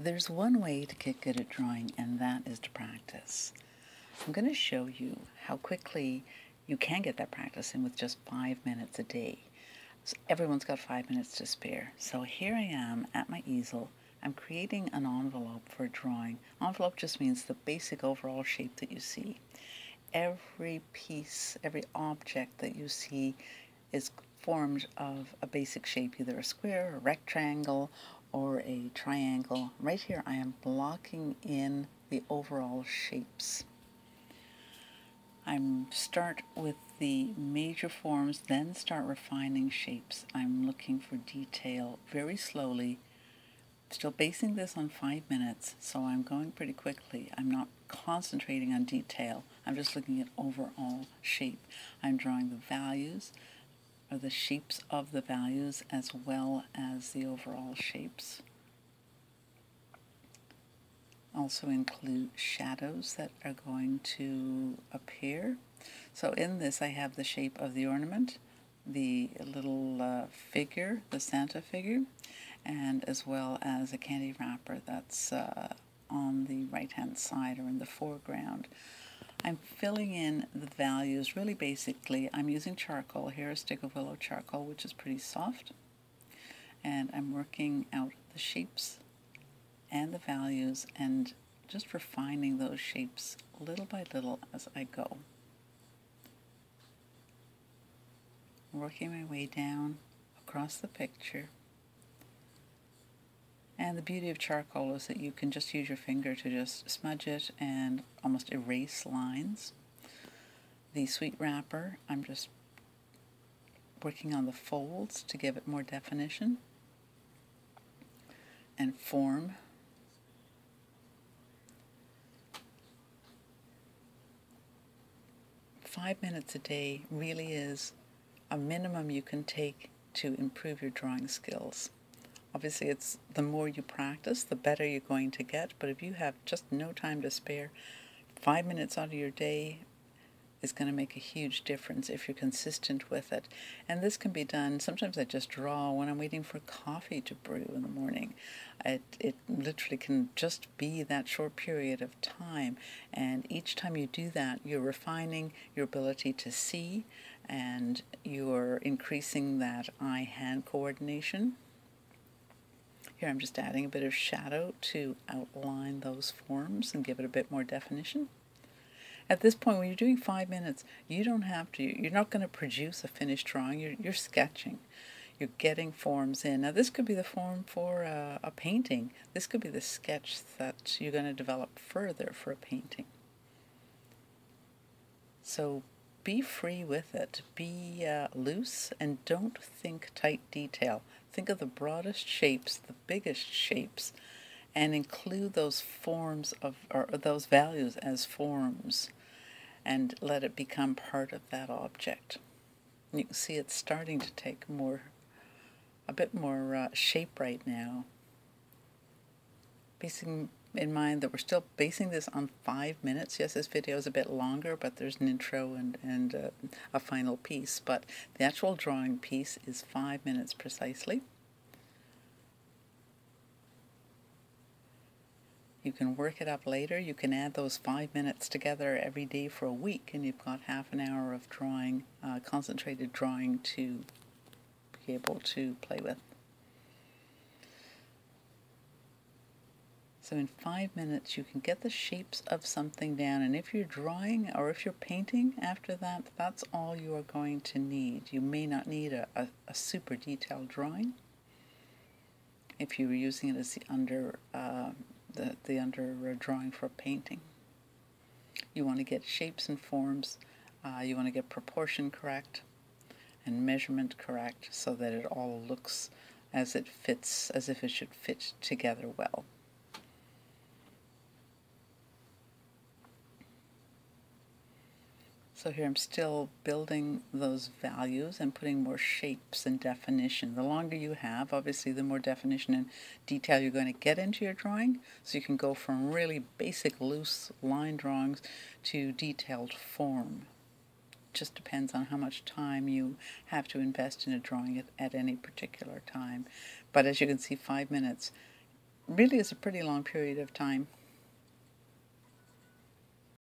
There's one way to get good at drawing, and that is to practice. I'm going to show you how quickly you can get that practice in with just 5 minutes a day. So everyone's got 5 minutes to spare. So here I am at my easel. I'm creating an envelope for drawing. Envelope just means the basic overall shape that you see. Every piece, every object that you see is formed of a basic shape, either a square, a rectangle, or a triangle. Right here I am blocking in the overall shapes. I'm start with the major forms, then start refining shapes. I'm looking for detail very slowly, still basing this on 5 minutes, so I'm going pretty quickly. I'm not concentrating on detail. I'm just looking at overall shape. I'm drawing the values, or the shapes of the values, as well as the overall shapes. Also include shadows that are going to appear. So in this I have the shape of the ornament, the little figure, the Santa figure, and as well as a candy wrapper that's on the right hand side or in the foreground. I'm filling in the values really basically. I'm using charcoal here, a stick of willow charcoal, which is pretty soft, and I'm working out the shapes and the values and just refining those shapes little by little as I go. Working my way down across the picture. And the beauty of charcoal is that you can just use your finger to just smudge it and almost erase lines. The sweet wrapper, I'm just working on the folds to give it more definition and form. Five minutes a day really is a minimum you can take to improve your drawing skills. Obviously, it's the more you practice, the better you're going to get, but if you have just no time to spare, 5 minutes out of your day is going to make a huge difference if you're consistent with it. And this can be done, sometimes I just draw when I'm waiting for coffee to brew in the morning. It literally can just be that short period of time, and each time you do that, you're refining your ability to see, and you're increasing that eye-hand coordination. Here I'm just adding a bit of shadow to outline those forms and give it a bit more definition. At this point, when you're doing 5 minutes, you don't have to, you're not going to produce a finished drawing, you're sketching. You're getting forms in. Now this could be the form for a painting. This could be the sketch that you're going to develop further for a painting. So be free with it. Be loose and don't think tight detail. Think of the broadest shapes, the biggest shapes, and include those forms of, or those values as forms, and let it become part of that object. You can see it's starting to take a bit more shape right now. Basing in mind that we're still basing this on 5 minutes. Yes, this video is a bit longer, but there's an intro and a final piece, but the actual drawing piece is 5 minutes precisely. You can work it up later. You can add those 5 minutes together every day for a week, and you've got half an hour of drawing, concentrated drawing to be able to play with. So in 5 minutes you can get the shapes of something down, and if you're drawing or if you're painting after that, that's all you are going to need. You may not need a super detailed drawing if you were using it as the under drawing for painting. You want to get shapes and forms, you want to get proportion correct and measurement correct so that it all looks as it fits, as if it should fit together well. So here I'm still building those values and putting more shapes and definition. The longer you have, obviously, the more definition and detail you're going to get into your drawing. So you can go from really basic loose line drawings to detailed form. Just depends on how much time you have to invest in a drawing at any particular time. But as you can see, 5 minutes, really is a pretty long period of time.